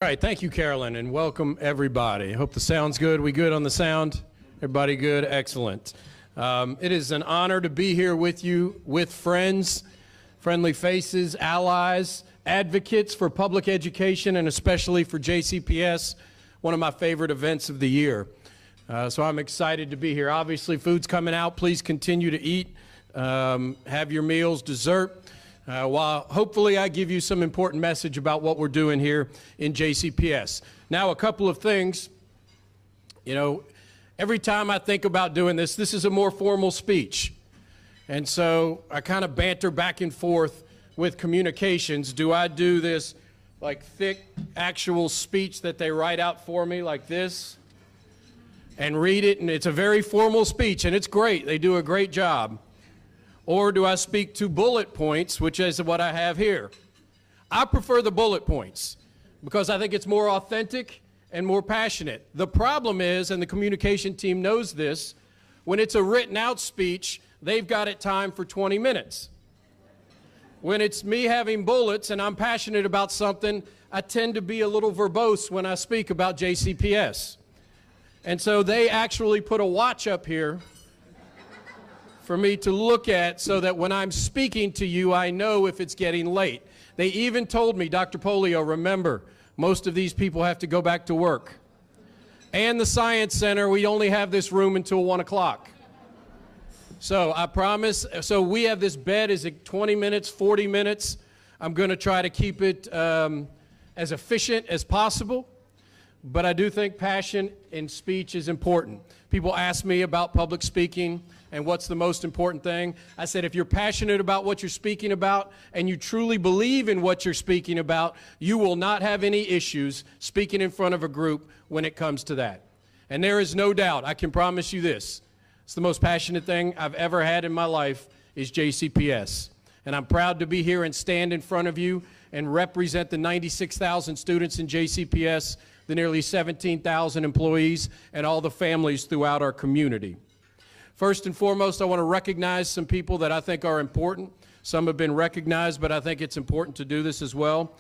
All right, thank you, Carolyn, and welcome everybody. I hope the sound's good. We good on the sound? Everybody good? Excellent. It is an honor to be here with you, with friends, friendly faces, allies, advocates for public education, and especially for JCPS, one of my favorite events of the year. So I'm excited to be here. Obviously, food's coming out. Please continue to eat. Have your meals, dessert. While hopefully I give you some important message about what we're doing here in JCPS. Now, a couple of things. You know, every time I think about doing this, this is a more formal speech. And so I kind of banter back and forth with communications. Do I do this like thick actual speech that they write out for me like this and read it? And it's a very formal speech, and it's great. They do a great job. Or do I speak to bullet points, which is what I have here? I prefer the bullet points because I think it's more authentic and more passionate. The problem is, and the communication team knows this, when it's a written out speech, they've got it timed for 20 minutes. When it's me having bullets and I'm passionate about something, I tend to be a little verbose when I speak about JCPS. And so they actually put a watch up here for me to look at so that when I'm speaking to you, I know if it's getting late. They even told me, Dr. Polio, remember, most of these people have to go back to work. And the Science Center, we only have this room until 1 o'clock. So I promise, so we have this bed, is it 20 minutes, 40 minutes? I'm going to try to keep it as efficient as possible. But I do think passion in speech is important. People ask me about public speaking and what's the most important thing. I said, if you're passionate about what you're speaking about and you truly believe in what you're speaking about, you will not have any issues speaking in front of a group when it comes to that. And there is no doubt, I can promise you this, it's the most passionate thing I've ever had in my life is JCPS. And I'm proud to be here and stand in front of you and represent the 96,000 students in JCPS, the nearly 17,000 employees, and all the families throughout our community. First and foremost, I want to recognize some people that I think are important. Some have been recognized, but I think it's important to do this as well.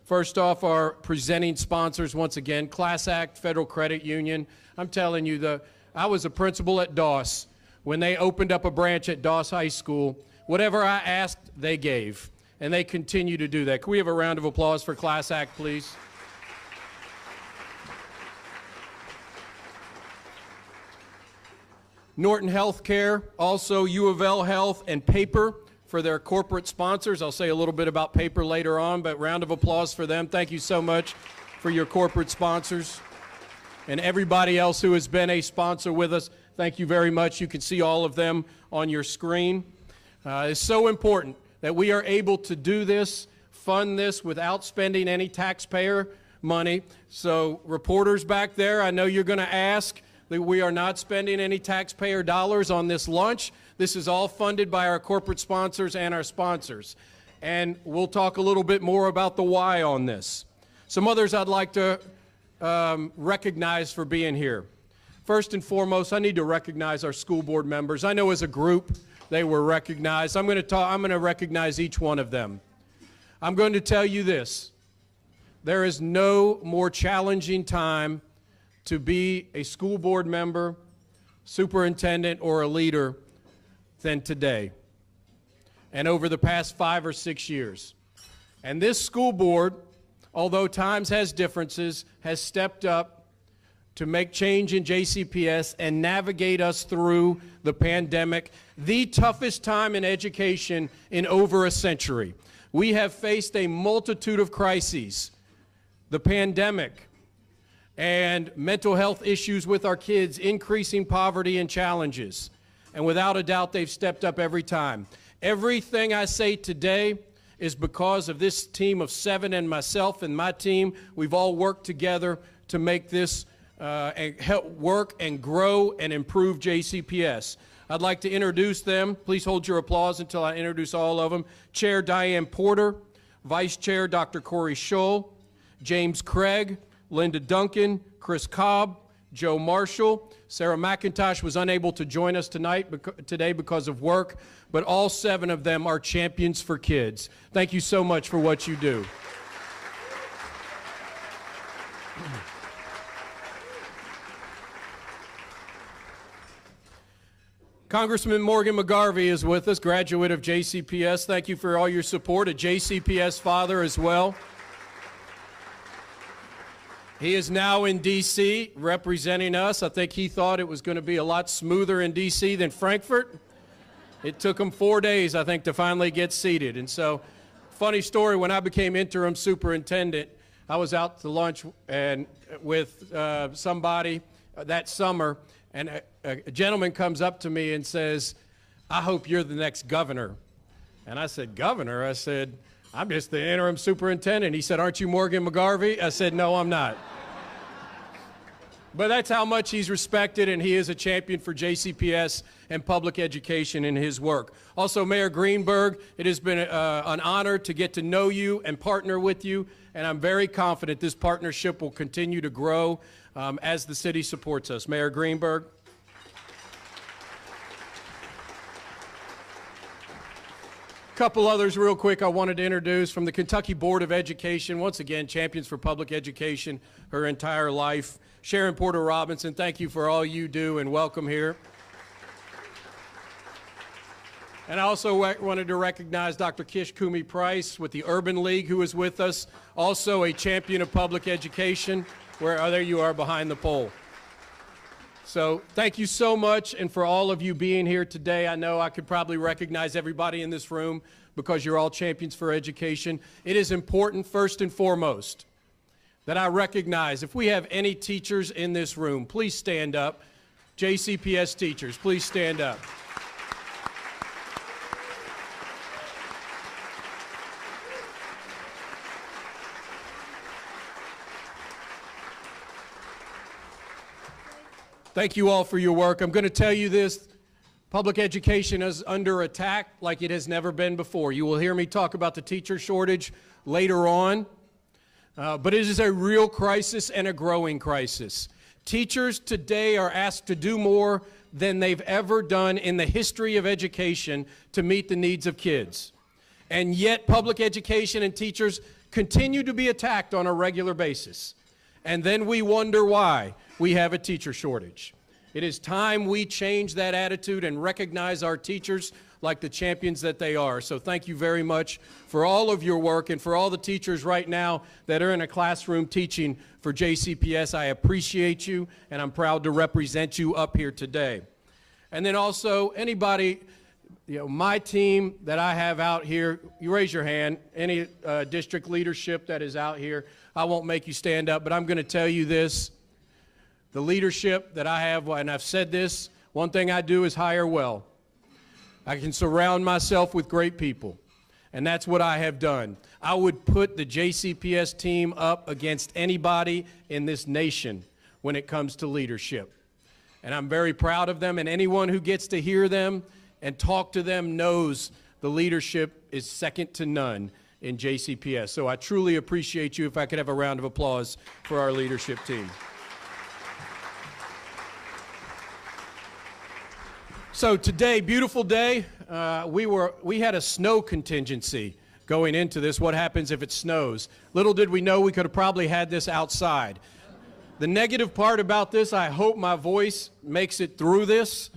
First off, our presenting sponsors, once again, Class Act Federal Credit Union. I'm telling you, I was a principal at Doss. When they opened up a branch at Doss High School, whatever I asked, they gave. And they continue to do that. Can we have a round of applause for Class Act, please? Norton Healthcare, also U of L Health, and Paper for their corporate sponsors. I'll say a little bit about Paper later on, but round of applause for them. Thank you so much for your corporate sponsors. And everybody else who has been a sponsor with us, thank you very much. You can see all of them on your screen. It's so important that we are able to do this, fund this without spending any taxpayer money. So reporters back there, I know you're going to ask, we are not spending any taxpayer dollars on this lunch. This is all funded by our corporate sponsors and our sponsors. And we'll talk a little bit more about the why on this. Some others I'd like to recognize for being here. First and foremost, I need to recognize our school board members. I know as a group they were recognized. I'm going to recognize each one of them. I'm going to tell you this. There is no more challenging time to be a school board member, superintendent, or a leader than today, and over the past 5 or 6 years. And this school board, although times has differences, has stepped up to make change in JCPS and navigate us through the pandemic, the toughest time in education in over a century. We have faced a multitude of crises, the pandemic, and mental health issues with our kids, increasing poverty and challenges. And without a doubt, they've stepped up every time. Everything I say today is because of this team of 7 and myself and my team. We've all worked together to make this and help work and grow and improve JCPS. I'd like to introduce them. Please hold your applause until I introduce all of them. Chair Diane Porter, Vice Chair Dr. Corey Scholl, James Craig, Linda Duncan, Chris Cobb, Joe Marshall. Sarah McIntosh was unable to join us today because of work, but all 7 of them are champions for kids. Thank you so much for what you do. Congressman Morgan McGarvey is with us, graduate of JCPS. Thank you for all your support. A JCPS father as well. He is now in D.C. representing us. I think he thought it was going to be a lot smoother in D.C. than Frankfort. It took him 4 days, I think, to finally get seated. And so, funny story, when I became interim superintendent, I was out to lunch and with somebody that summer, and a gentleman comes up to me and says, "I hope you're the next governor." And I said, "Governor?" I said, "I'm just the interim superintendent." He said, "Aren't you Morgan McGarvey?" I said, "No, I'm not." But that's how much he's respected, and he is a champion for JCPS and public education in his work. Also, Mayor Greenberg, it has been an honor to get to know you and partner with you, and I'm very confident this partnership will continue to grow as the city supports us. Mayor Greenberg. A couple others real quick I wanted to introduce from the Kentucky Board of Education. Once again, champions for public education her entire life. Sharon Porter Robinson, thank you for all you do and welcome here. And I also wanted to recognize Dr. Kish Kumi Price with the Urban League, who is with us, also a champion of public education. There you are behind the pole. So thank you so much, and for all of you being here today. I know I could probably recognize everybody in this room because you're all champions for education. It is important, first and foremost, that I recognize if we have any teachers in this room, please stand up. JCPS teachers, please stand up. Thank you all for your work. I'm going to tell you this. Public education is under attack like it has never been before. You will hear me talk about the teacher shortage later on. But it is a real crisis and a growing crisis. Teachers today are asked to do more than they've ever done in the history of education to meet the needs of kids. And yet public education and teachers continue to be attacked on a regular basis. And then we wonder why we have a teacher shortage. It is time we change that attitude and recognize our teachers like the champions that they are. So thank you very much for all of your work, and for all the teachers right now that are in a classroom teaching for JCPS. I appreciate you, and I'm proud to represent you up here today. And then also, anybody, my team that I have out here, you raise your hand, any district leadership that is out here. I won't make you stand up, but I'm going to tell you this. The leadership that I have, and I've said this, one thing I do is hire well. I can surround myself with great people, and that's what I have done. I would put the JCPS team up against anybody in this nation when it comes to leadership. And I'm very proud of them, and anyone who gets to hear them and talk to them knows the leadership is second to none in JCPS. So I truly appreciate you. If I could have a round of applause for our leadership team. So today, beautiful day, we had a snow contingency going into this. What happens if it snows? Little did we know we could have probably had this outside. The negative part about this, I hope my voice makes it through this,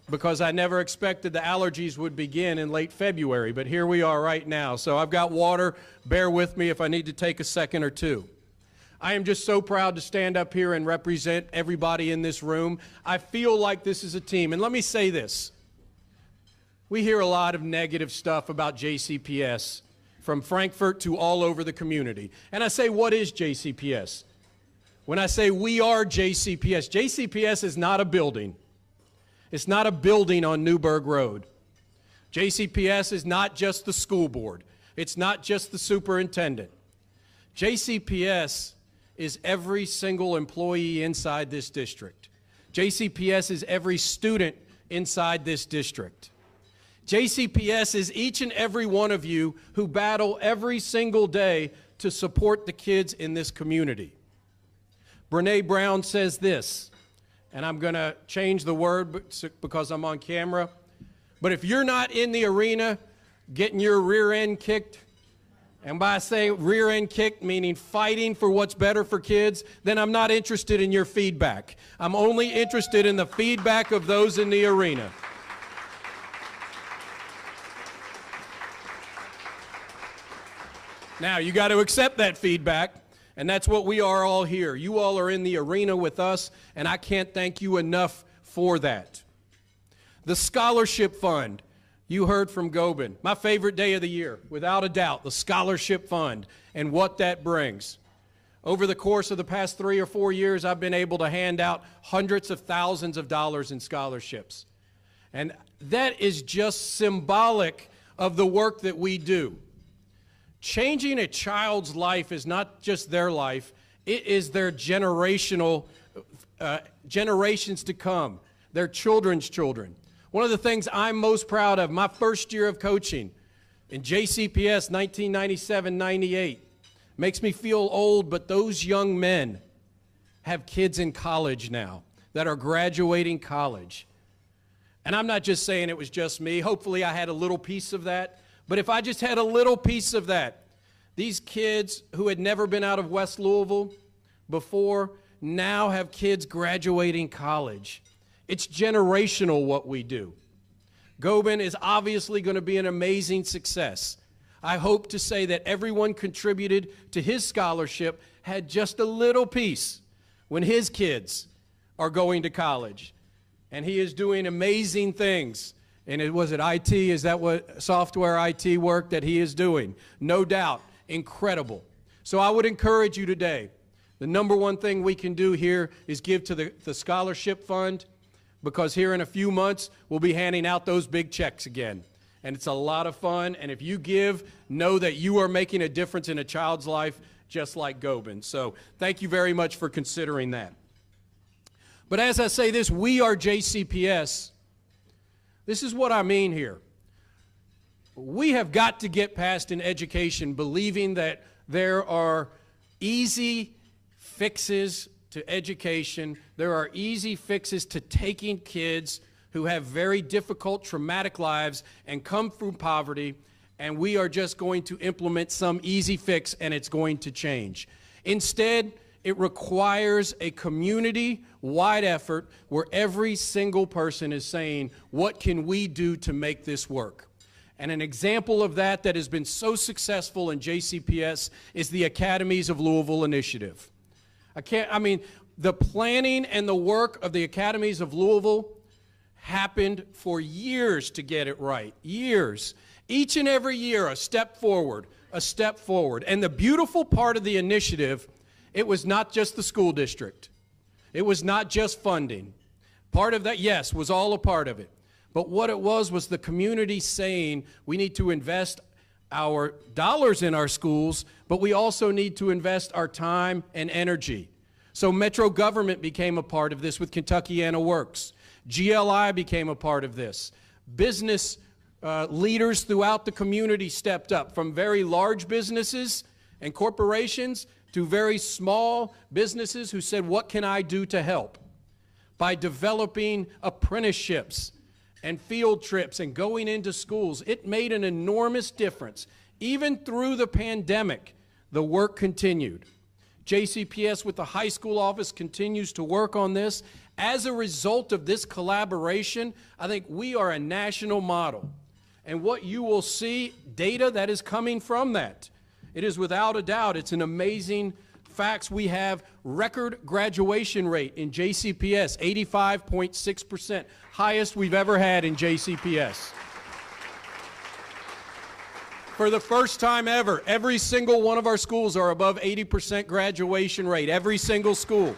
because I never expected the allergies would begin in late February, but here we are right now. So I've got water. Bear with me if I need to take a second or two. I am just so proud to stand up here and represent everybody in this room. I feel like this is a team. And let me say this. We hear a lot of negative stuff about JCPS, from Frankfort to all over the community. And I say, what is JCPS? When I say we are JCPS, JCPS is not a building. It's not a building on Newburgh Road. JCPS is not just the school board. It's not just the superintendent. JCPS is every single employee inside this district. JCPS is every student inside this district. JCPS is each and every one of you who battle every single day to support the kids in this community. Brene Brown says this, and I'm going to change the word because I'm on camera, but if you're not in the arena getting your rear end kicked and by saying rear end kick, meaning fighting for what's better for kids, then I'm not interested in your feedback. I'm only interested in the feedback of those in the arena. Now, you got to accept that feedback, and that's what we are all here. You all are in the arena with us, and I can't thank you enough for that. The Scholarship Fund. You heard from Gobin. My favorite day of the year, without a doubt, the Scholarship Fund and what that brings. Over the course of the past 3 or 4 years, I've been able to hand out hundreds of thousands of dollars in scholarships. And that is just symbolic of the work that we do. Changing a child's life is not just their life, it is their generations to come, their children's children. One of the things I'm most proud of, my first year of coaching in JCPS 1997-98, makes me feel old, but those young men have kids in college now that are graduating college. And I'm not just saying it was just me. Hopefully I had a little piece of that. But if I just had a little piece of that, these kids who had never been out of West Louisville before now have kids graduating college. It's generational what we do. Gobin is obviously going to be an amazing success. I hope to say that everyone contributed to his scholarship had just a little piece when his kids are going to college. And he is doing amazing things. And was it IT? Is that what software IT work that he is doing? No doubt. Incredible. So I would encourage you today, the number one thing we can do here is give to the Scholarship Fund, because here in a few months, we'll be handing out those big checks again. And it's a lot of fun. And if you give, know that you are making a difference in a child's life, just like Gobin. So thank you very much for considering that. But as I say this, we are JCPS. This is what I mean here. We have got to get past in education believing that there are easy fixes to education. There are easy fixes to taking kids who have very difficult, traumatic lives and come from poverty, and we are just going to implement some easy fix and it's going to change. Instead, it requires a community-wide effort where every single person is saying, what can we do to make this work? And an example of that has been so successful in JCPS is the Academies of Louisville initiative. The planning and the work of the Academies of Louisville happened for years to get it right, years. Each and every year, a step forward, a step forward. And the beautiful part of the initiative, it was not just the school district. It was not just funding. Part of that, yes, was all a part of it. But what it was the community saying we need to invest our dollars in our schools, but we also need to invest our time and energy. So Metro government became a part of this with Kentuckiana Works. GLI became a part of this. Business leaders throughout the community stepped up, from very large businesses and corporations to very small businesses who said, what can I do to help? By developing apprenticeships and field trips and going into schools, it made an enormous difference. Even through the pandemic, the work continued. JCPS with the high school office continues to work on this. As a result of this collaboration, I think we are a national model. And what you will see, data that is coming from that. It is without a doubt, it's an amazing facts. We have record graduation rate in JCPS, 85.6%, highest we've ever had in JCPS. For the first time ever, every single one of our schools are above 80% graduation rate, every single school.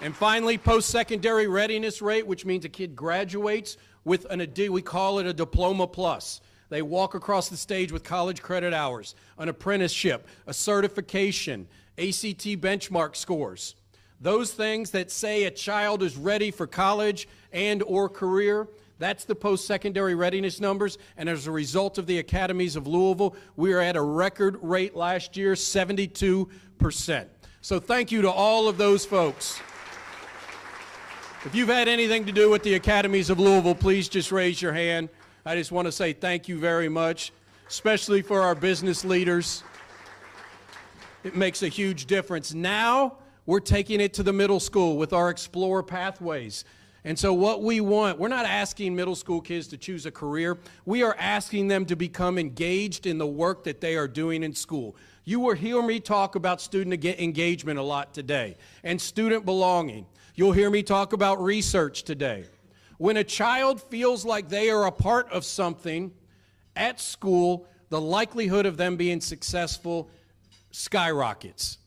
And finally, post-secondary readiness rate, which means a kid graduates with we call it a diploma plus. They walk across the stage with college credit hours, an apprenticeship, a certification, ACT benchmark scores. Those things that say a child is ready for college and or career, that's the post-secondary readiness numbers, and as a result of the Academies of Louisville, we are at a record rate last year, 72%. So thank you to all of those folks. If you've had anything to do with the Academies of Louisville, please just raise your hand. I just want to say thank you very much. especially for our business leaders. It makes a huge difference. Now, we're taking it to the middle school with our Explore Pathways. And so what we want, we're not asking middle school kids to choose a career. We are asking them to become engaged in the work that they are doing in school. You will hear me talk about student engagement a lot today and student belonging. You'll hear me talk about research today. When a child feels like they are a part of something at school, the likelihood of them being successful skyrockets.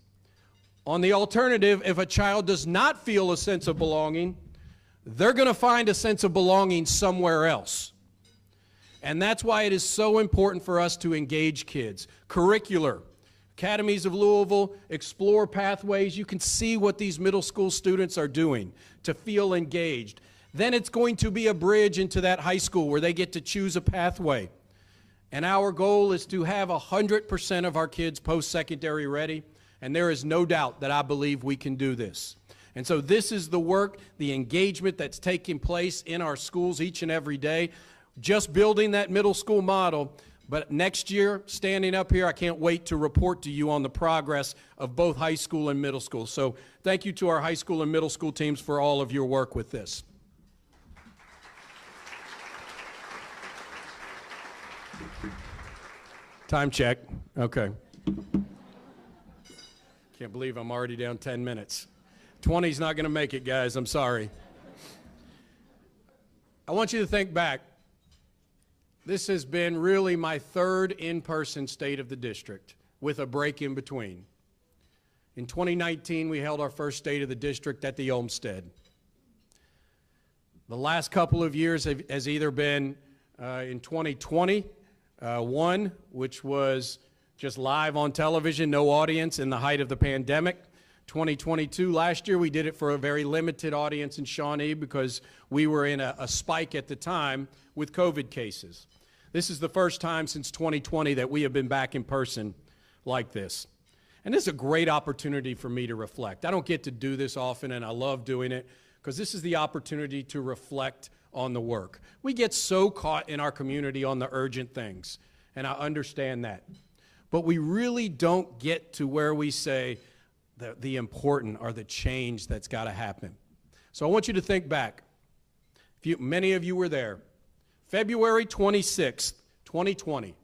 On the alternative, if a child does not feel a sense of belonging, they're going to find a sense of belonging somewhere else. And that's why it is so important for us to engage kids. Curricular, Academies of Louisville, Explore Pathways, you can see what these middle school students are doing to feel engaged. Then it's going to be a bridge into that high school where they get to choose a pathway. And our goal is to have 100% of our kids post-secondary ready, and there is no doubt that I believe we can do this. And so this is the work, the engagement that's taking place in our schools each and every day, just building that middle school model. But next year, standing up here, I can't wait to report to you on the progress of both high school and middle school. So thank you to our high school and middle school teams for all of your work with this. Time check. Okay. Can't believe I'm already down 10 minutes. 20's not going to make it, guys. I'm sorry. I want you to think back. This has been really my third in-person State of the District with a break in between. In 2019, we held our first State of the District at the Olmsted. The last couple of years has either been in 2020, one, which was just live on television, no audience in the height of the pandemic. 2022, last year, we did it for a very limited audience in Shawnee because we were in a spike at the time with COVID cases. This is the first time since 2020 that we have been back in person like this. And this is a great opportunity for me to reflect. I don't get to do this often, and I love doing it because this is the opportunity to reflect on the work. We get so caught in our community on the urgent things, and I understand that. But we really don't get to where we say the important or the change that's got to happen. So I want you to think back. Many of you were there. February 26th, 2020,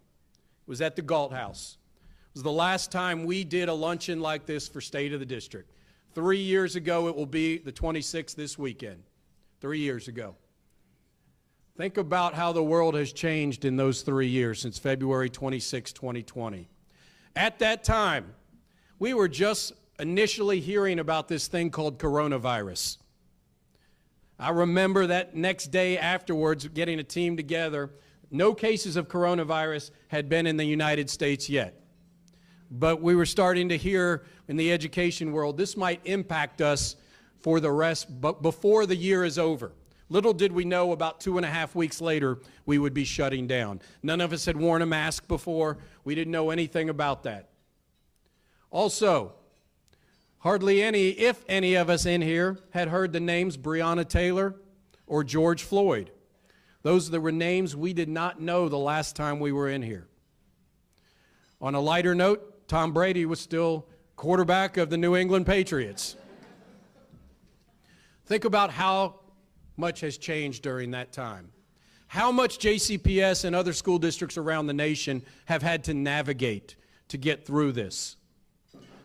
was at the Galt House. It was the last time we did a luncheon like this for State of the District. 3 years ago, it will be the 26th this weekend. 3 years ago. Think about how the world has changed in those 3 years since February 26, 2020. At that time, we were just initially hearing about this thing called coronavirus. I remember that next day afterwards getting a team together. No cases of coronavirus had been in the United States yet. But we were starting to hear in the education world, this might impact us for the rest, but before the year is over. Little did we know about 2.5 weeks later we would be shutting down. None of us had worn a mask before. We didn't know anything about that. Also, hardly any, if any of us in here had heard the names Breonna Taylor or George Floyd. Those were names we did not know the last time we were in here. On a lighter note, Tom Brady was still quarterback of the New England Patriots. Think about how much has changed during that time. How much JCPS and other school districts around the nation have had to navigate to get through this.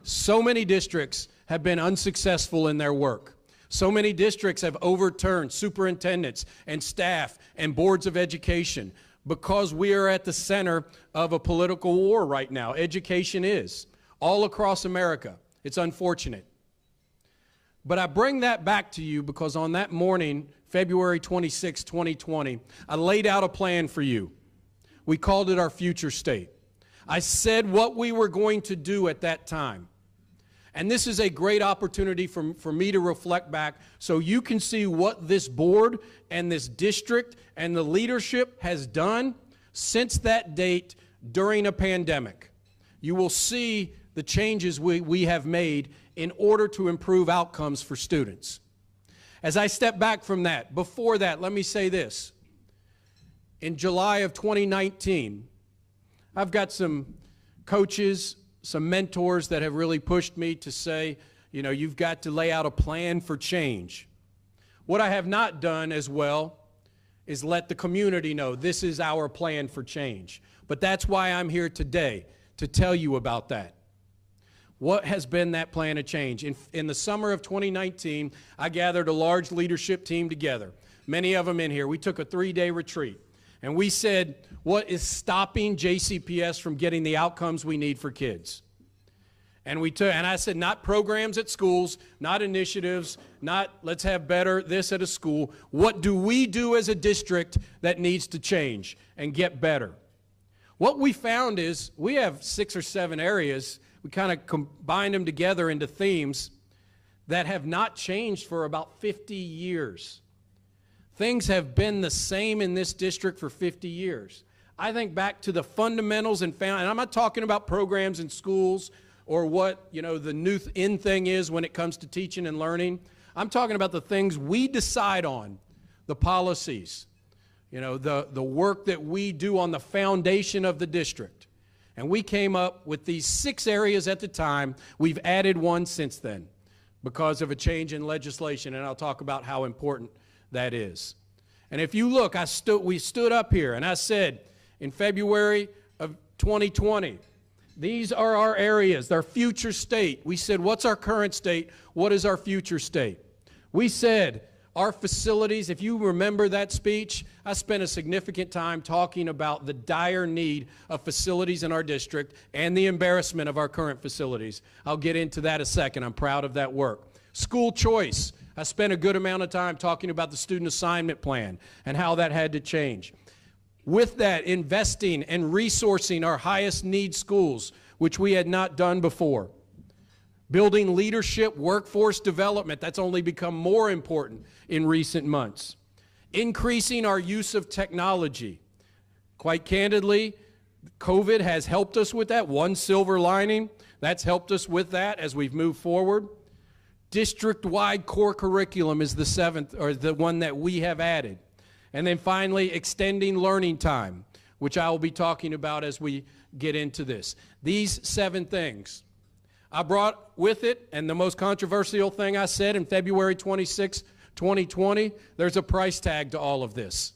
So many districts have been unsuccessful in their work. So many districts have overturned superintendents and staff and boards of education because we are at the center of a political war right now. Education is all across America. It's unfortunate. But I bring that back to you because on that morning, February 26, 2020, I laid out a plan for you. We called it our future state. I said what we were going to do at that time. And this is a great opportunity for me to reflect back so you can see what this board and this district and the leadership has done since that date during a pandemic. You will see the changes we have made in order to improve outcomes for students. As I step back from that, before that, let me say this. In July of 2019, I've got some coaches, some mentors that have really pushed me to say, you know, you've got to lay out a plan for change. What I have not done as well is let the community know this is our plan for change. But that's why I'm here today, to tell you about that. What has been that plan of change? In the summer of 2019, I gathered a large leadership team together, many of them in here. We took a 3-day retreat, and we said, what is stopping JCPS from getting the outcomes we need for kids? And I said, not programs at schools, not initiatives, not let's have better this at a school. What do we do as a district that needs to change and get better? What we found is we have 6 or 7 areas. We kind of combined them together into themes that have not changed for about 50 years. Things have been the same in this district for 50 years. I think back to the fundamentals and I'm not talking about programs in schools or what, you know, the new in thing is when it comes to teaching and learning. I'm talking about the things we decide on, the policies, you know, the work that we do on the foundation of the district. And we came up with these 6 areas at the time. We've added one since then because of a change in legislation, and I'll talk about how important that is. And if you look, we stood up here and I said in February of 2020, these are our areas, our future state. We said, what's our current state? What is our future state? We said, our facilities, if you remember that speech, I spent a significant time talking about the dire need of facilities in our district and the embarrassment of our current facilities. I'll get into that in a second. I'm proud of that work. School choice. I spent a good amount of time talking about the student assignment plan and how that had to change. With that, investing and resourcing our highest need schools, which we had not done before. Building leadership, workforce development, that's only become more important in recent months. Increasing our use of technology. Quite candidly, COVID has helped us with that. One silver lining, that's helped us with that as we've moved forward. District-wide core curriculum is the 7th, or the one that we have added. And then finally, extending learning time, which I will be talking about as we get into this. These 7 things. I brought with it, and the most controversial thing I said in February 26, 2020, there's a price tag to all of this.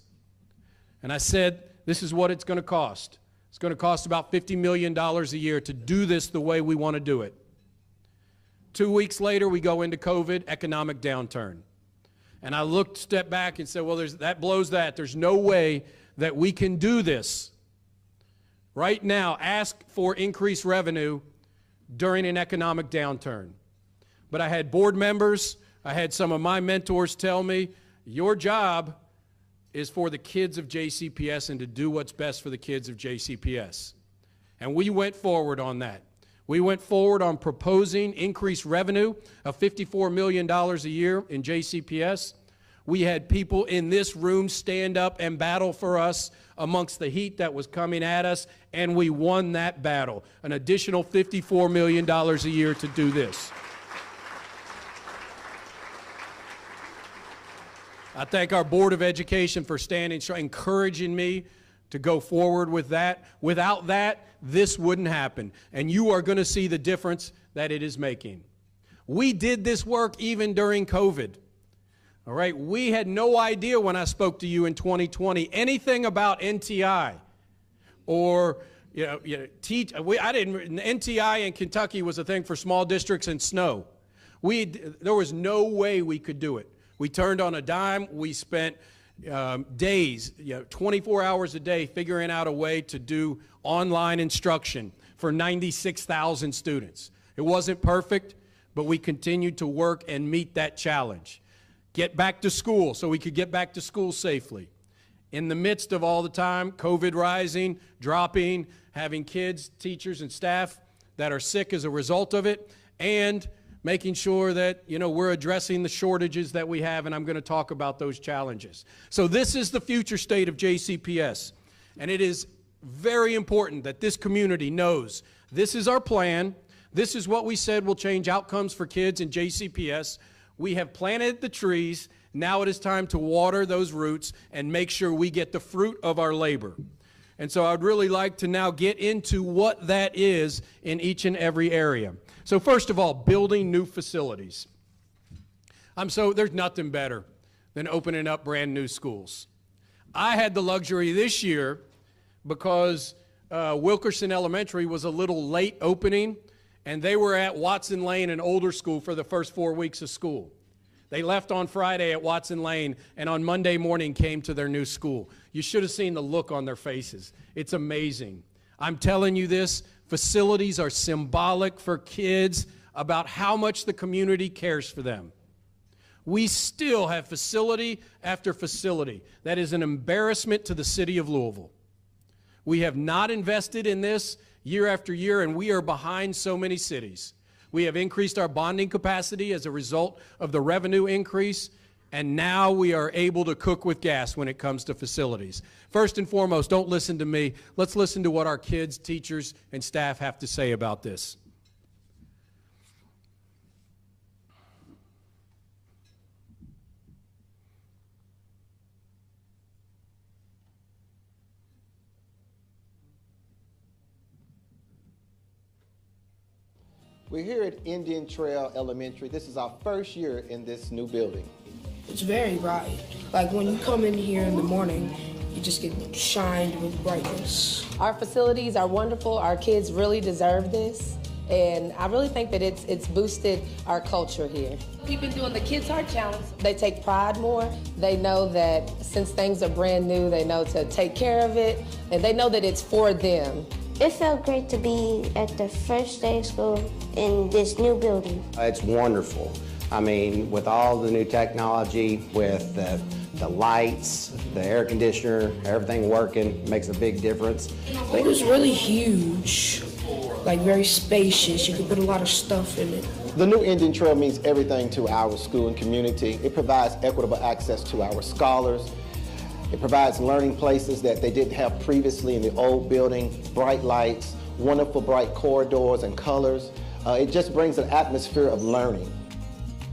And I said, this is what it's going to cost. It's going to cost about $50 million a year to do this the way we want to do it. 2 weeks later, we go into COVID, economic downturn. And I stepped back and said, well, that blows that. There's no way that we can do this. Right now, ask for increased revenue during an economic downturn. But I had board members, I had some of my mentors tell me, your job is for the kids of JCPS and to do what's best for the kids of JCPS. And we went forward on that. We went forward on proposing increased revenue of $54 million a year in JCPS. We had people in this room stand up and battle for us amongst the heat that was coming at us, and we won that battle. An additional $54 million a year to do this. I thank our Board of Education for standing strong, encouraging me to go forward with that. Without that, this wouldn't happen. And you are going to see the difference that it is making. We did this work even during COVID. All right, we had no idea when I spoke to you in 2020 anything about NTI or NTI in Kentucky was a thing for small districts and snow. There was no way we could do it. We turned on a dime. We spent days, 24 hours a day figuring out a way to do online instruction for 96,000 students. It wasn't perfect, but we continued to work and meet that challenge. Get back to school so we could get back to school safely. In the midst of all the time, COVID rising, dropping, having kids, teachers, and staff that are sick as a result of it, and making sure that, we're addressing the shortages that we have, and I'm going to talk about those challenges. So this is the future state of JCPS, and it is very important that this community knows this is our plan. This is what we said will change outcomes for kids in JCPS. We have planted the trees. Now it is time to water those roots and make sure we get the fruit of our labor. And so I'd really like to now get into what that is in each and every area. So first of all, building new facilities. There's nothing better than opening up brand new schools. I had the luxury this year because Wilkerson Elementary was a little late opening, and they were at Watson Lane, an older school, for the first 4 weeks of school. They left on Friday at Watson Lane, and on Monday morning came to their new school. You should have seen the look on their faces. It's amazing. I'm telling you this, facilities are symbolic for kids about how much the community cares for them. We still have facility after facility. That is an embarrassment to the city of Louisville. We have not invested in this year after year, and we are behind so many cities. We have increased our bonding capacity as a result of the revenue increase, and now we are able to cook with gas when it comes to facilities. First and foremost, don't listen to me. Let's listen to what our kids, teachers, and staff have to say about this. We're here at Indian Trail Elementary. This is our first year in this new building. It's very bright. Like when you come in here in the morning, you just get shined with brightness. Our facilities are wonderful. Our kids really deserve this. And I really think that it's boosted our culture here. We've been doing the Kids Heart Challenge. They take pride more. They know that since things are brand new, they know to take care of it, and they know that it's for them. It felt great to be at the first day of school in this new building. It's wonderful. I mean, with all the new technology, with the lights, the air conditioner, everything working makes a big difference. It was really huge, like very spacious. You could put a lot of stuff in it. The new Indian Trail means everything to our school and community. It provides equitable access to our scholars. It provides learning places that they didn't have previously in the old building, bright lights, wonderful bright corridors and colors. It just brings an atmosphere of learning.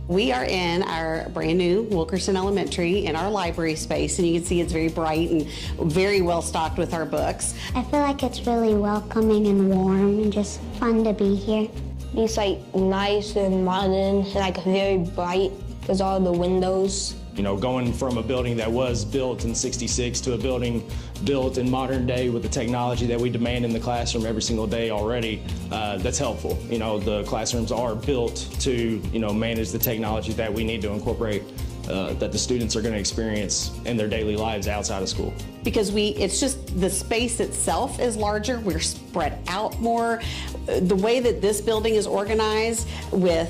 We are in our brand new Wilkerson Elementary in our library space, and you can see it's very bright and very well stocked with our books. I feel like it's really welcoming and warm and just fun to be here. It's like nice and modern and like very bright. There's all the windows. You know, going from a building that was built in ⁻66 to a building built in modern day with the technology that we demand in the classroom every single day already, that's helpful. You know, the classrooms are built to, manage the technology that we need to incorporate that the students are going to experience in their daily lives outside of school. Because it's just the space itself is larger, we're spread out more. The way that this building is organized with,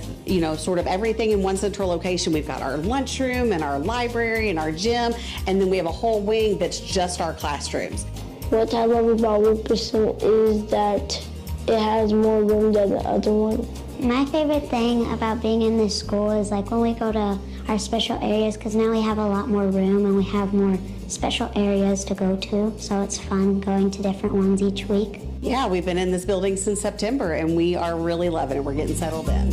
sort of everything in one central location. We've got our lunchroom and our library and our gym, and then we have a whole wing that's just our classrooms. What I love about Wilkerson is that it has more room than the other one. My favorite thing about being in this school is like when we go to our special areas, because now we have a lot more room and we have more special areas to go to, so it's fun going to different ones each week. Yeah, we've been in this building since September and we are really loving it. We're getting settled in.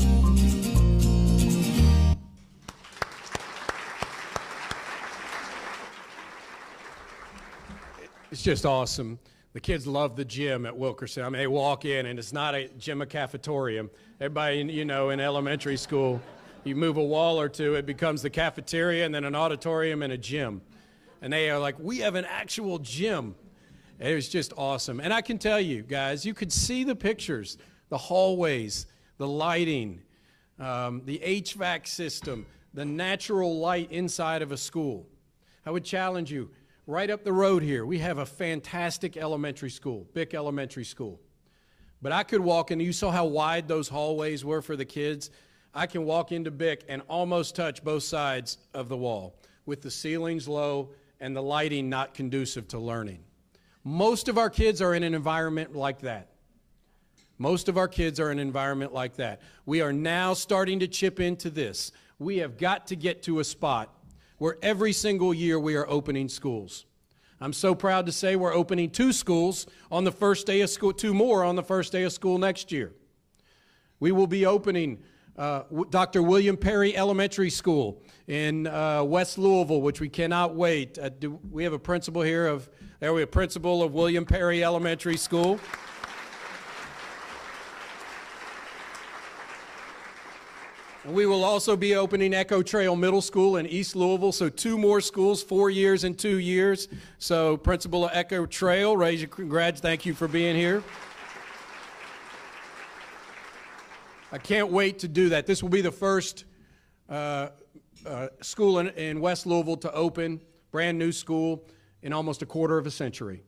It's just awesome. The kids love the gym at Wilkerson. I mean, they walk in and it's not a gym, a cafetorium. Everybody, in elementary school, you move a wall or two, it becomes the cafeteria and then an auditorium and a gym. And they are like, we have an actual gym. It was just awesome. And I can tell you, guys, you could see the pictures, the hallways, the lighting, the HVAC system, the natural light inside of a school. I would challenge you, right up the road here, we have a fantastic elementary school, Bick Elementary School. But I could walk in, you saw how wide those hallways were for the kids. I can walk into Bick and almost touch both sides of the wall with the ceilings low and the lighting not conducive to learning. Most of our kids are in an environment like that. Most of our kids are in an environment like that. We are now starting to chip into this. We have got to get to a spot where every single year we are opening schools. I'm so proud to say we're opening 2 schools on the first day of school, 2 more on the first day of school next year. We will be opening Dr. William Perry Elementary School in West Louisville, which we cannot wait. We have a principal here there we have principal of William Perry Elementary School. We will also be opening Echo Trail Middle School in East Louisville, so 2 more schools, 4 years and 2 years. So principal of Echo Trail, raise your congrats, thank you for being here. I can't wait to do that. This will be the first school in West Louisville to open, brand new school, in almost a quarter of a century.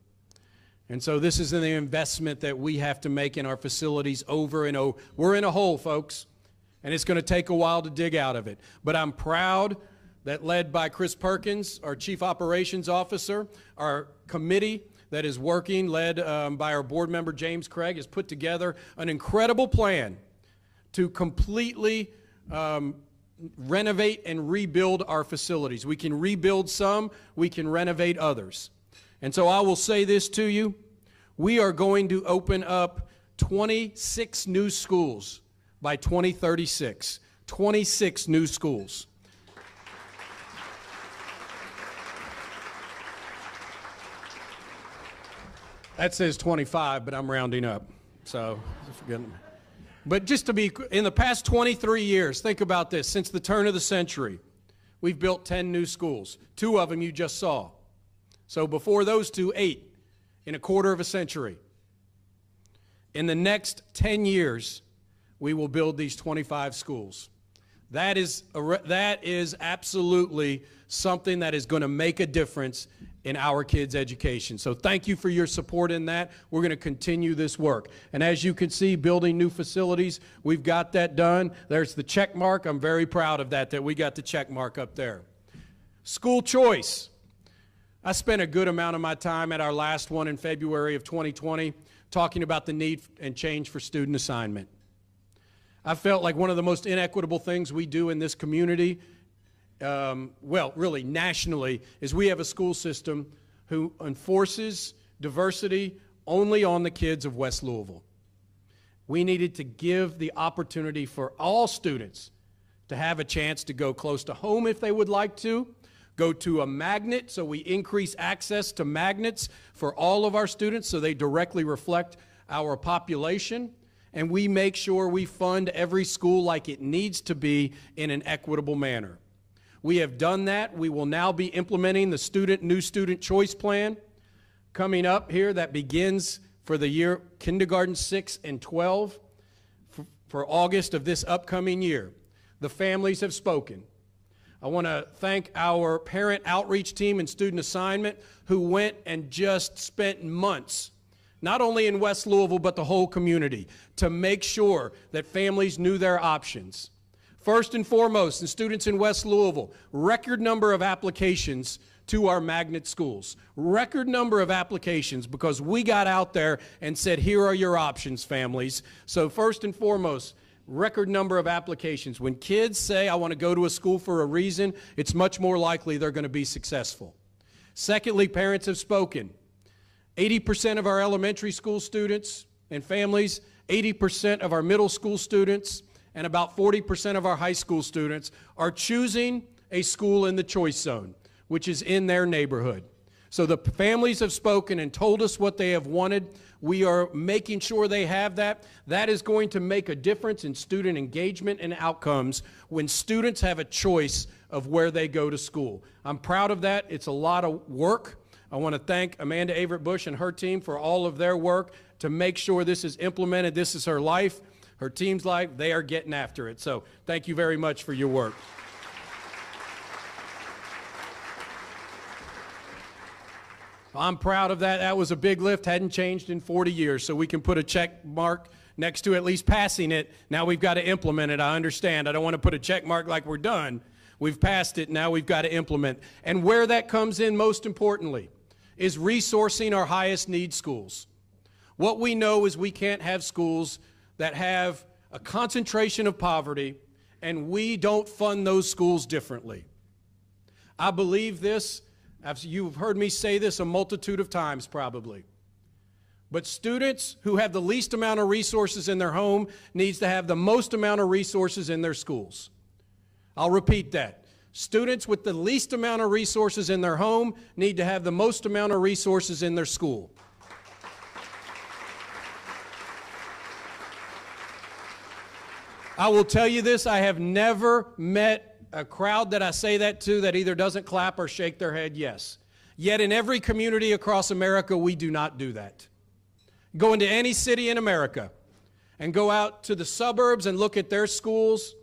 And so this is the investment that we have to make in our facilities over and over. We're in a hole, folks, and it's going to take a while to dig out of it. But I'm proud that, led by Chris Perkins, our Chief Operations Officer, our committee that is working, led by our board member James Craig, has put together an incredible plan to completely renovate and rebuild our facilities. We can rebuild some, we can renovate others. And so I will say this to you, we are going to open up 26 new schools by 2036. 26 new schools. That says 25, but I'm rounding up, so forget it. But just to be, in the past 23 years, think about this, since the turn of the century, we've built 10 new schools. 2 of them you just saw. So before those 2, 8 in a quarter of a century. In the next 10 years, we will build these 25 schools. That is absolutely something that is going to make a difference in our kids' education. So thank you for your support in that. We're going to continue this work. And as you can see, building new facilities, we've got that done. There's the check mark. I'm very proud of that we got the check mark up there. School choice. I spent a good amount of my time at our last one in February of 2020 talking about the need and change for student assignment. I felt like one of the most inequitable things we do in this community, well, really nationally, is we have a school system who enforces diversity only on the kids of West Louisville. We needed to give the opportunity for all students to have a chance to go close to home if they would like to, go to a magnet, so we increase access to magnets for all of our students so they directly reflect our population. And we make sure we fund every school like it needs to be in an equitable manner. We have done that. We will now be implementing the new student choice plan coming up here that begins for the year kindergarten 6 and 12 for August of this upcoming year. The families have spoken. I want to thank our parent outreach team and student assignment who went and just spent months not only in West Louisville, but the whole community, to make sure that families knew their options. First and foremost, the students in West Louisville, record number of applications to our magnet schools. Record number of applications because we got out there and said, here are your options, families. So first and foremost, record number of applications. When kids say, I want to go to a school for a reason, it's much more likely they're going to be successful. Secondly, parents have spoken. 80% of our elementary school students and families, 80% of our middle school students, and about 40% of our high school students are choosing a school in the choice zone, which is in their neighborhood. So the families have spoken and told us what they have wanted. We are making sure they have that. That is going to make a difference in student engagement and outcomes when students have a choice of where they go to school. I'm proud of that. It's a lot of work. I want to thank Amanda Averett Bush and her team for all of their work to make sure this is implemented. This is her life, her team's life. They are getting after it. So thank you very much for your work. I'm proud of that. That was a big lift, hadn't changed in 40 years, so we can put a check mark next to at least passing it. Now we've got to implement it. I understand. I don't want to put a check mark like we're done. We've passed it. Now we've got to implement. And where that comes in most importantly is resourcing our highest need schools. What we know is we can't have schools that have a concentration of poverty, and we don't fund those schools differently. I believe this. You've heard me say this a multitude of times probably. But students who have the least amount of resources in their home needs to have the most amount of resources in their schools. I'll repeat that. Students with the least amount of resources in their home need to have the most amount of resources in their school. I will tell you this, I have never met a crowd that I say that to that either doesn't clap or shake their head yes. Yet in every community across America, we do not do that. Go into any city in America and go out to the suburbs and look at their schools,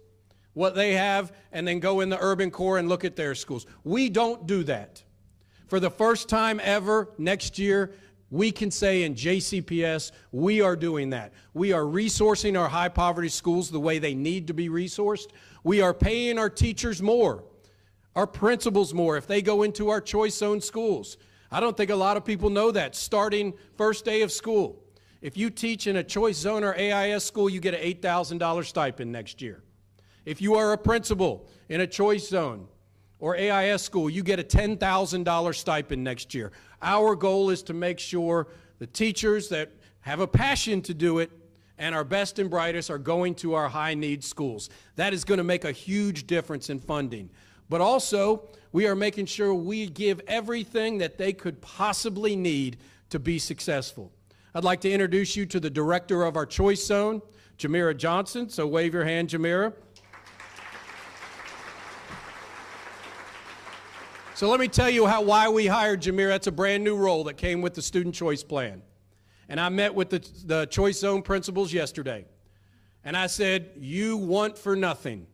what they have, and then go in the urban core and look at their schools. We don't do that. For the first time ever next year, we can say in JCPS, we are doing that. We are resourcing our high poverty schools the way they need to be resourced. We are paying our teachers more, our principals more if they go into our choice zone schools. I don't think a lot of people know that. Starting first day of school, if you teach in a choice zone or AIS school, you get an $8,000 stipend next year. If you are a principal in a choice zone or AIS school, you get a $10,000 stipend next year. Our goal is to make sure the teachers that have a passion to do it and our best and brightest are going to our high-need schools. That is going to make a huge difference in funding. But also, we are making sure we give everything that they could possibly need to be successful. I'd like to introduce you to the director of our Choice Zone, Jamira Johnson. So wave your hand, Jamira. So let me tell you why we hired Jamira. That's a brand new role that came with the Student Choice Plan. And I met with the Choice Zone principals yesterday. And I said, you want for nothing.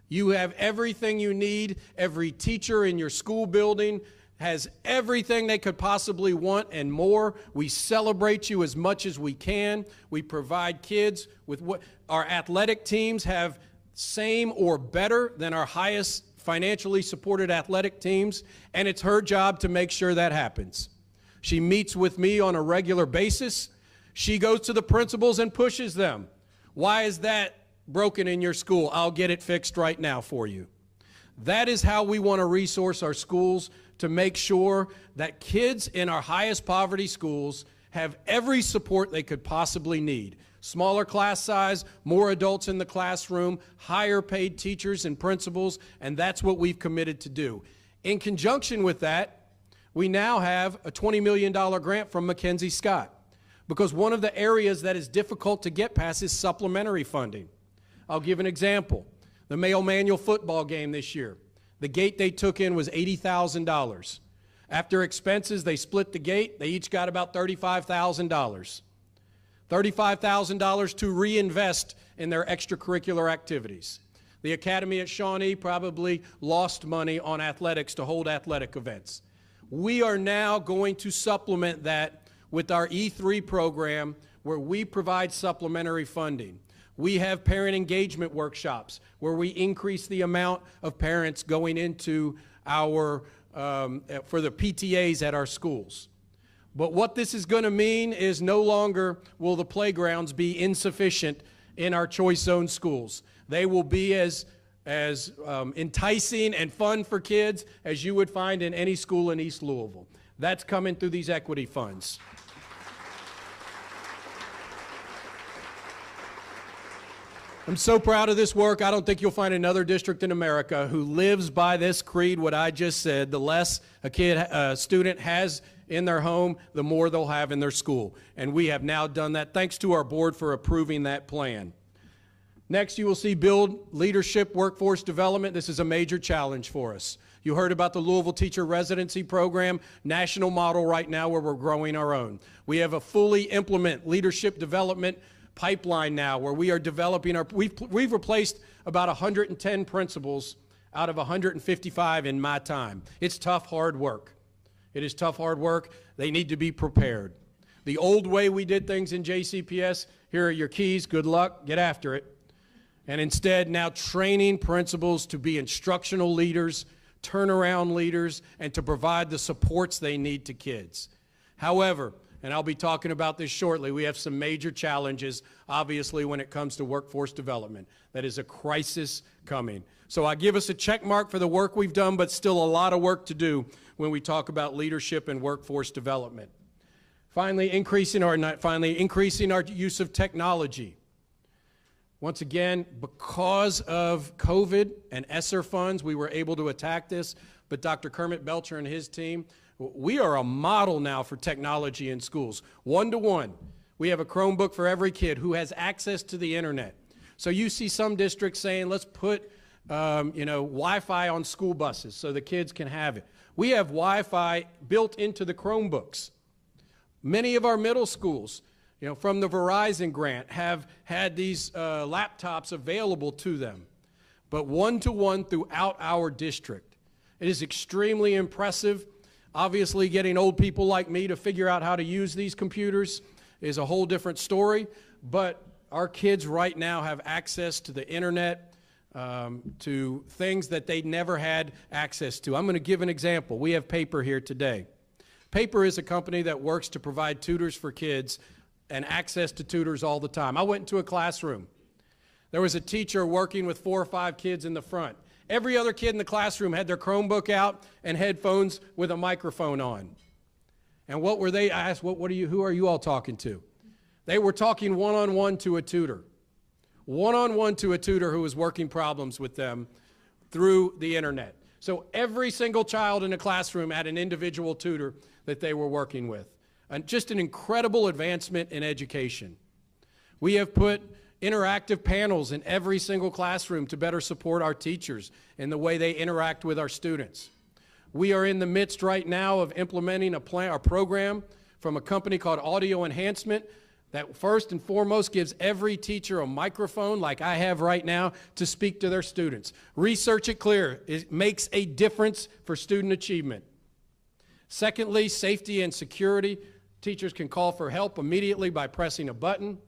You have everything you need. Every teacher in your school building has everything they could possibly want and more. We celebrate you as much as we can. We provide kids with what our athletic teams have same or better than our highest financially supported athletic teams, and it's her job to make sure that happens. She meets with me on a regular basis. She goes to the principals and pushes them. Why is that broken in your school? I'll get it fixed right now for you. That is how we want to resource our schools to make sure that kids in our highest poverty schools have every support they could possibly need. Smaller class size, more adults in the classroom, higher paid teachers and principals, and that's what we've committed to do. In conjunction with that, we now have a $20 million grant from Mackenzie Scott, because one of the areas that is difficult to get past is supplementary funding. I'll give an example. The Male Manual football game this year, the gate they took in was $80,000. After expenses, they split the gate. They each got about $35,000. $35,000 to reinvest in their extracurricular activities. The Academy at Shawnee probably lost money on athletics to hold athletic events. We are now going to supplement that with our E3 program, where we provide supplementary funding. We have parent engagement workshops where we increase the amount of parents going into our, for the PTAs at our schools. But what this is going to mean is no longer will the playgrounds be insufficient in our Choice Zone schools. They will be as enticing and fun for kids as you would find in any school in East Louisville. That's coming through these equity funds. I'm so proud of this work. I don't think you'll find another district in America who lives by this creed, what I just said. The less a student has in their home, the more they'll have in their school. And we have now done that. Thanks to our board for approving that plan. Next, you will see Build Leadership Workforce Development. This is a major challenge for us. You heard about the Louisville Teacher Residency Program, national model right now where we're growing our own. We have a fully implement leadership development pipeline now where we are developing we've replaced about 110 principals out of 155 in my time. It's tough, hard work. It is tough, hard work. They need to be prepared. The old way we did things in JCPS, here are your keys, good luck, get after it. And instead, now training principals to be instructional leaders, turnaround leaders, and to provide the supports they need to kids. However, and I'll be talking about this shortly, we have some major challenges, obviously, when it comes to workforce development. That is a crisis coming. So I give us a check mark for the work we've done, but still a lot of work to do when we talk about leadership and workforce development. Finally, increasing our use of technology. Once again, because of COVID and ESSER funds, we were able to attack this, but Dr. Kermit Belcher and his team, we are a model now for technology in schools. One-to-one. We have a Chromebook for every kid who has access to the internet. So you see some districts saying, let's put Wi-Fi on school buses so the kids can have it. We have Wi-Fi built into the Chromebooks. Many of our middle schools, from the Verizon grant, have had these laptops available to them, but one-to-one throughout our district. It is extremely impressive. Obviously, getting old people like me to figure out how to use these computers is a whole different story, but our kids right now have access to the internet, to things that they never had access to. I'm going to give an example. We have Paper here today. Paper is a company that works to provide tutors for kids and access to tutors all the time. I went into a classroom. There was a teacher working with 4 or 5 kids in the front. Every other kid in the classroom had their Chromebook out and headphones with a microphone on. And what were they? I asked, who are you all talking to? They were talking one-on-one to a tutor. One-on-one to a tutor who was working problems with them through the internet. So every single child in a classroom had an individual tutor that they were working with. And just an incredible advancement in education. We have put interactive panels in every single classroom to better support our teachers in the way they interact with our students. We are in the midst right now of implementing a program from a company called Audio Enhancement that first and foremost gives every teacher a microphone like I have right now to speak to their students. Research it clear. It makes a difference for student achievement. Secondly, safety and security. Teachers can call for help immediately by pressing a button.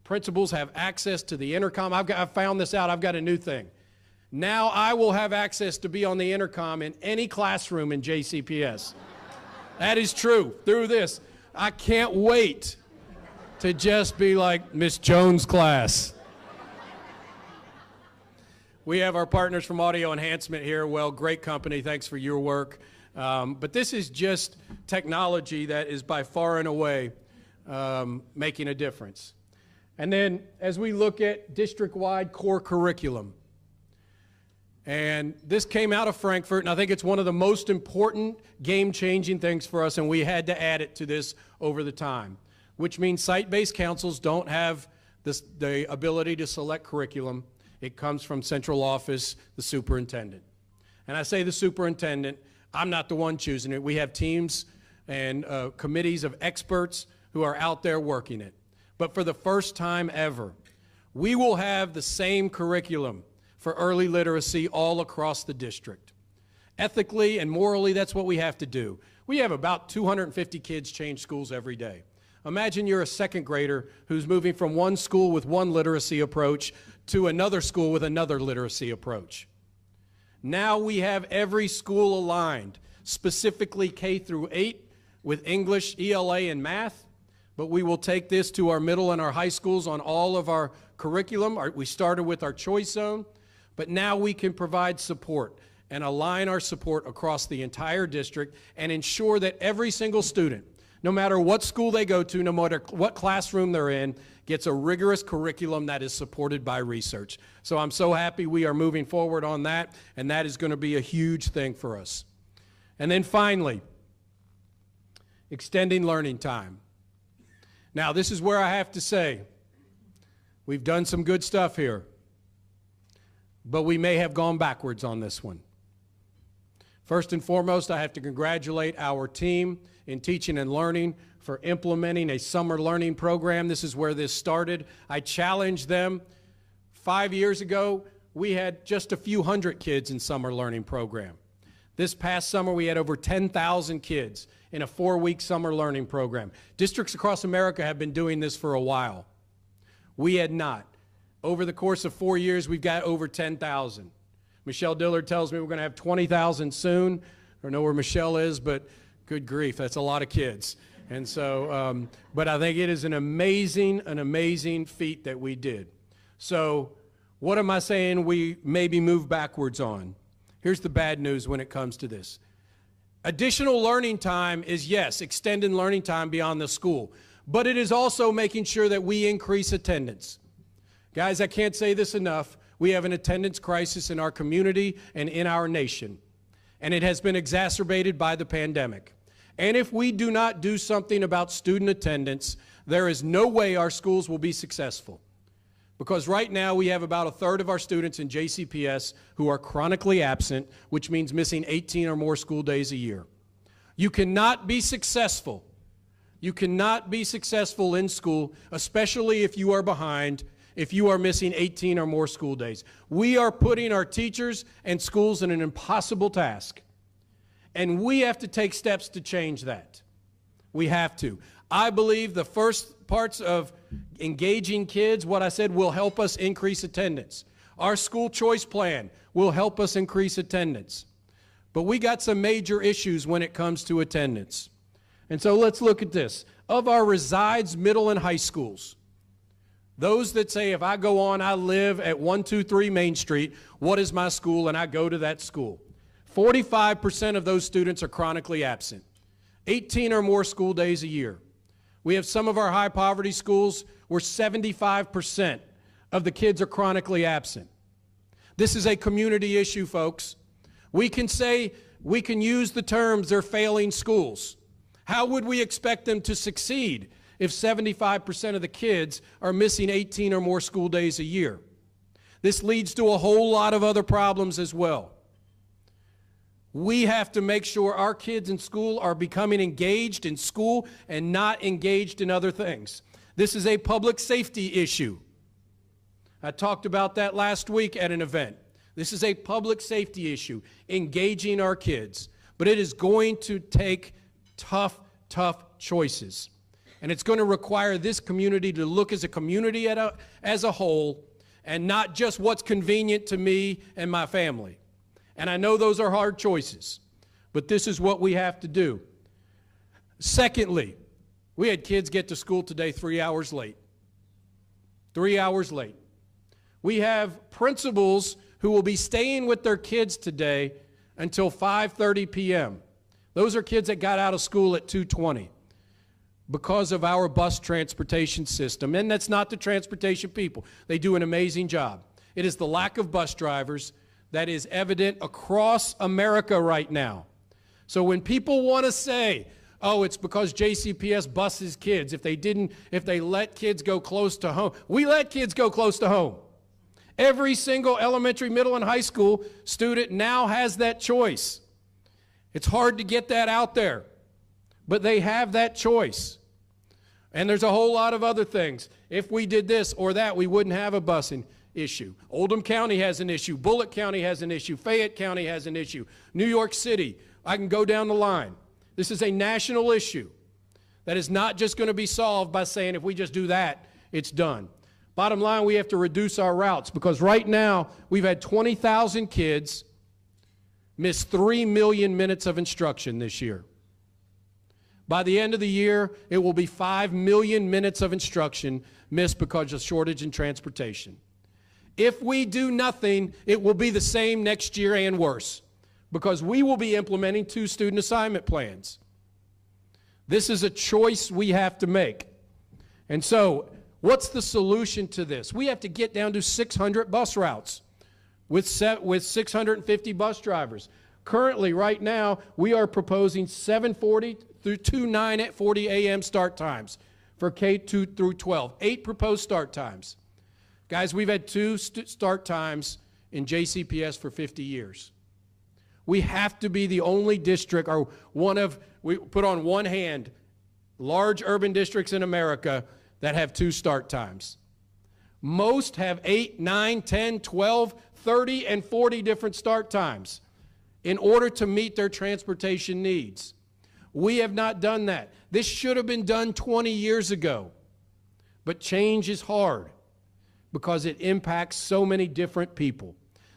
Principals have access to the intercom. I've found this out. I've got a new thing. Now I will have access to be on the intercom in any classroom in JCPS. That is true through this. I can't wait to just be like Miss Jones' class. We have our partners from Audio Enhancement here. Well, great company. Thanks for your work. But this is just technology that is by far and away making a difference. And then as we look at district-wide core curriculum, and this came out of Frankfurt, and I think it's one of the most important game-changing things for us, and we had to add it to this over the time, which means site-based councils don't have the ability to select curriculum. It comes from central office, the superintendent. And I say the superintendent, I'm not the one choosing it. We have teams and committees of experts who are out there working it. But for the first time ever, we will have the same curriculum for early literacy all across the district. Ethically and morally, that's what we have to do. We have about 250 kids change schools every day. Imagine you're a second grader who's moving from one school with one literacy approach to another school with another literacy approach. Now we have every school aligned, specifically K through 8 with English, ELA, and math. But we will take this to our middle and our high schools on all of our curriculum. We started with our choice zone, but now we can provide support and align our support across the entire district and ensure that every single student, no matter what school they go to, no matter what classroom they're in, gets a rigorous curriculum that is supported by research. So I'm so happy we are moving forward on that, and that is going to be a huge thing for us. And then finally, extending learning time. Now, this is where I have to say, we've done some good stuff here, but we may have gone backwards on this one. First and foremost, I have to congratulate our team in teaching and learning for implementing a summer learning program. This is where this started. I challenged them. 5 years ago, we had just a few hundred kids in summer learning program. This past summer, we had over 10,000 kids in a 4-week summer learning program. Districts across America have been doing this for a while. We had not. Over the course of 4 years, we've got over 10,000. Michelle Dillard tells me we're going to have 20,000 soon. I don't know where Michelle is, but good grief, that's a lot of kids. And so, but I think it is an amazing feat that we did. So what am I saying we maybe move backwards on? Here's the bad news when it comes to this. Additional learning time is, yes, extended learning time beyond the school, but it is also making sure that we increase attendance. Guys, I can't say this enough. We have an attendance crisis in our community and in our nation, and it has been exacerbated by the pandemic. And if we do not do something about student attendance, there is no way our schools will be successful. Because right now we have about a third of our students in JCPS who are chronically absent, which means missing 18 or more school days a year. You cannot be successful. You cannot be successful in school, especially if you are behind, if you are missing 18 or more school days. We are putting our teachers and schools in an impossible task. And we have to take steps to change that. We have to. I believe the first parts of engaging kids, what I said, will help us increase attendance. Our school choice plan will help us increase attendance. But we got some major issues when it comes to attendance. And so let's look at this. Of our resides middle and high schools, those that say, if I go on, I live at 123 Main Street, what is my school? And I go to that school. 45% of those students are chronically absent. 18 or more school days a year. We have some of our high poverty schools where 75% of the kids are chronically absent. This is a community issue, folks. We can use the terms, they're failing schools. How would we expect them to succeed if 75% of the kids are missing 18 or more school days a year? This leads to a whole lot of other problems as well. We have to make sure our kids in school are becoming engaged in school and not engaged in other things. This is a public safety issue. I talked about that last week at an event. This is a public safety issue, engaging our kids. But it is going to take tough choices. And it's going to require this community to look as a community as a whole and not just what's convenient to me and my family. And I know those are hard choices, but this is what we have to do. Secondly, we had kids get to school today 3 hours late. 3 hours late. We have principals who will be staying with their kids today until 5:30 p.m. Those are kids that got out of school at 2:20 because of our bus transportation system. And that's not the transportation people. They do an amazing job. It is the lack of bus drivers that is evident across America right now. So when people want to say, oh, it's because JCPS buses kids, if they let kids go close to home, we let kids go close to home. Every single elementary, middle, and high school student now has that choice. It's hard to get that out there, but they have that choice. And there's a whole lot of other things. If we did this or that, we wouldn't have a busing issue. Oldham County has an issue. Bullitt County has an issue. Fayette County has an issue. New York City. I can go down the line. This is a national issue that is not just going to be solved by saying if we just do that, it's done. Bottom line, we have to reduce our routes because right now we've had 20,000 kids miss 3 million minutes of instruction this year. By the end of the year, it will be 5 million minutes of instruction missed because of shortage in transportation. If we do nothing, it will be the same next year and worse because we will be implementing 2 student assignment plans. This is a choice we have to make. And so, what's the solution to this? We have to get down to 600 bus routes with 650 bus drivers. Currently, right now, we are proposing 7:40 through 9:40 a.m. start times for K-2 through 12. 8 proposed start times. Guys, we've had 2 start times in JCPS for 50 years. We have to be the only district, or we put on one hand, large urban districts in America that have 2 start times. Most have 8, 9, 10, 12, 30, and 40 different start times in order to meet their transportation needs. We have not done that. This should have been done 20 years ago. But change is hard because it impacts so many different people.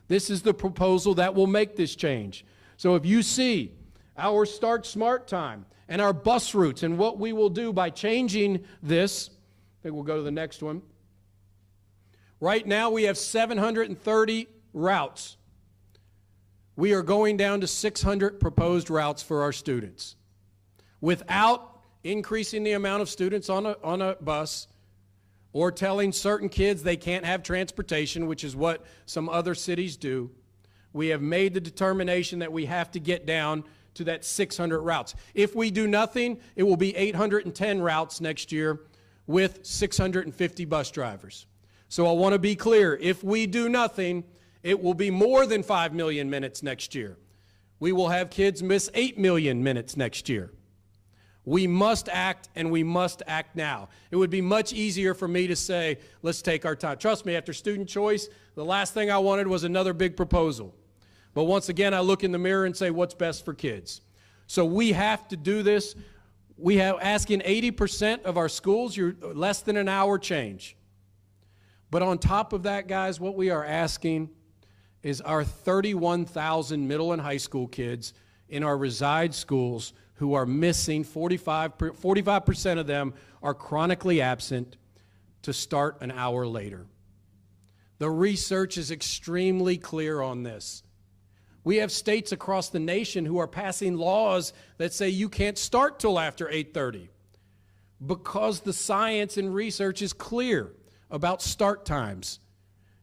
This is the proposal that will make this change. So if you see our Start Smart time and our bus routes and what we will do by changing this, I think we'll go to the next one. Right now we have 730 routes. We are going down to 600 proposed routes for our students. Without increasing the amount of students on a bus, or telling certain kids they can't have transportation, which is what some other cities do, we have made the determination that we have to get down to that 600 routes. If we do nothing, it will be 810 routes next year with 650 bus drivers. So I want to be clear, if we do nothing, it will be more than 5 million minutes next year. We will have kids miss 8 million minutes next year. We must act, and we must act now. It would be much easier for me to say, let's take our time. Trust me, after student choice, the last thing I wanted was another big proposal. But once again, I look in the mirror and say, what's best for kids? So we have to do this. We have asking 80% of our schools, you're less than an hour change. But on top of that, guys, what we are asking is our 31,000 middle and high school kids in our reside schools who are missing, 45% of them are chronically absent, to start an hour later. The research is extremely clear on this. We have states across the nation who are passing laws that say you can't start till after 8:30 because the science and research is clear about start times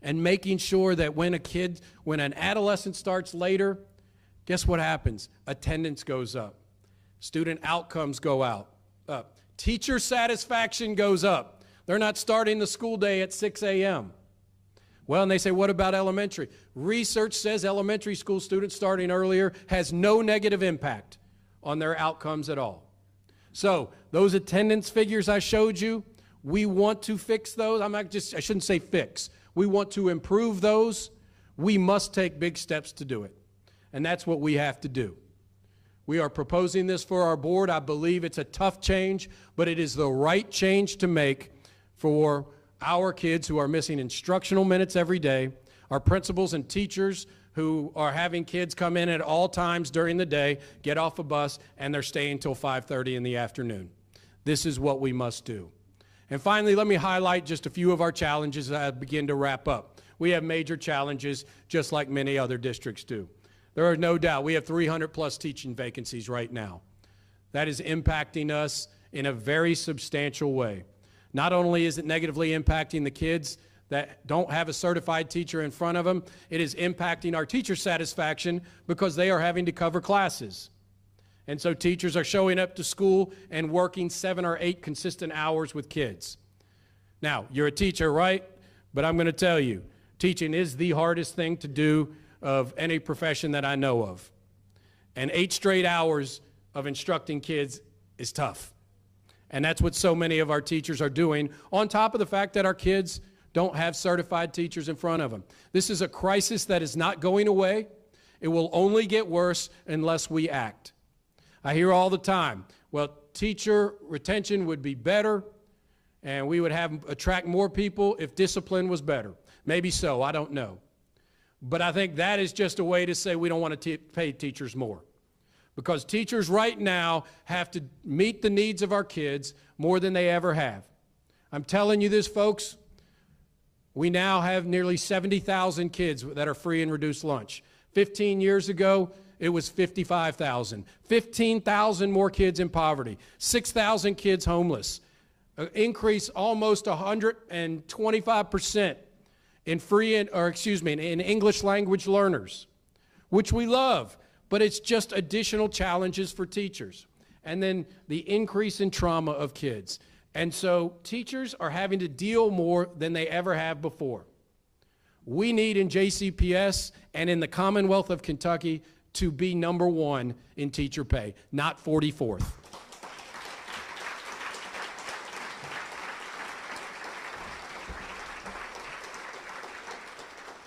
and making sure that when an adolescent starts later, guess what happens? Attendance goes up. Student outcomes go up. Teacher satisfaction goes up. They're not starting the school day at 6 a.m. Well, and they say, what about elementary? Research says elementary school students starting earlier has no negative impact on their outcomes at all. So those attendance figures I showed you, we want to fix those. I shouldn't say fix. We want to improve those. We must take big steps to do it. And that's what we have to do. We are proposing this for our board. I believe it's a tough change, but it is the right change to make for our kids who are missing instructional minutes every day, our principals and teachers who are having kids come in at all times during the day, get off a bus, and they're staying until 5:30 in the afternoon. This is what we must do. And finally, let me highlight just a few of our challenges as I begin to wrap up. We have major challenges, just like many other districts do. There are no doubt we have 300+ teaching vacancies right now. That is impacting us in a very substantial way. Not only is it negatively impacting the kids that don't have a certified teacher in front of them, it is impacting our teacher satisfaction because they are having to cover classes. And so teachers are showing up to school and working 7 or 8 consistent hours with kids. Now, you're a teacher, right? But I'm going to tell you, teaching is the hardest thing to do of any profession that I know of. And 8 straight hours of instructing kids is tough. And that's what so many of our teachers are doing, on top of the fact that our kids don't have certified teachers in front of them. This is a crisis that is not going away. It will only get worse unless we act. I hear all the time, well, teacher retention would be better, and we would attract more people if discipline was better. Maybe so, I don't know. But I think that is just a way to say we don't want to pay teachers more. Because teachers right now have to meet the needs of our kids more than they ever have. I'm telling you this, folks, we now have nearly 70,000 kids that are free and reduced lunch. 15 years ago, it was 55,000. 15,000 more kids in poverty. 6,000 kids homeless. An increase almost 125% in English language learners, which we love. But it's just additional challenges for teachers. And then the increase in trauma of kids. And so teachers are having to deal more than they ever have before. We need in JCPS and in the Commonwealth of Kentucky to be #1 in teacher pay, not 44th.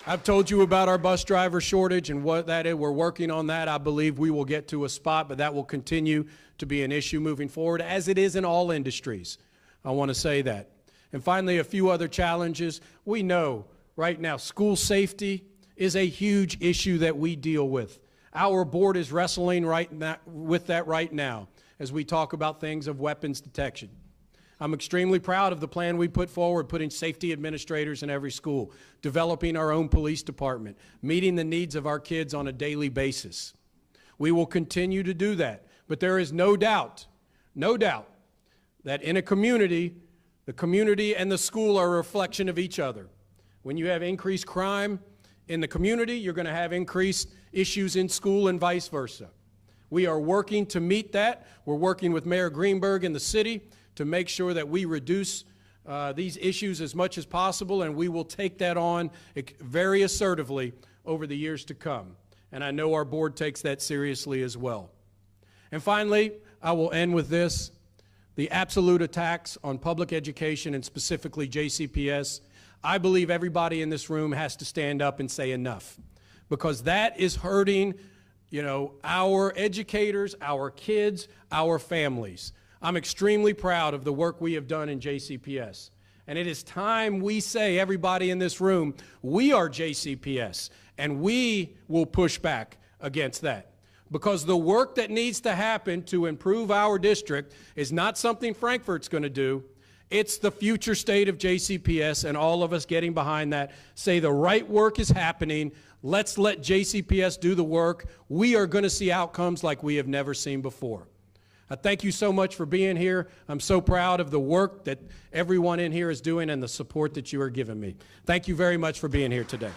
I've told you about our bus driver shortage and what that is. We're working on that. I believe we will get to a spot, but that will continue to be an issue moving forward, as it is in all industries. I want to say that. And finally, a few other challenges. We know right now school safety is a huge issue that we deal with. Our board is wrestling with that right now as we talk about things of weapons detection. I'm extremely proud of the plan we put forward, putting safety administrators in every school, developing our own police department, meeting the needs of our kids on a daily basis. We will continue to do that, but there is no doubt that in a community, the community and the school are a reflection of each other. When you have increased crime in the community, you're going to have increased issues in school and vice versa. We are working to meet that. We're working with Mayor Greenberg and the city to make sure that we reduce these issues as much as possible, and we will take that on very assertively over the years to come. And I know our board takes that seriously as well. And finally, I will end with this. The absolute attacks on public education and specifically JCPS, I believe everybody in this room has to stand up and say enough, because that is hurting, our educators, our kids, our families. I'm extremely proud of the work we have done in JCPS. And it is time we say, everybody in this room, we are JCPS, and we will push back against that. Because the work that needs to happen to improve our district is not something Frankfort's going to do. It's the future state of JCPS, and all of us getting behind that say the right work is happening. Let's let JCPS do the work. We are going to see outcomes like we have never seen before. I thank you so much for being here. I'm so proud of the work that everyone in here is doing and the support that you are giving me. Thank you very much for being here today.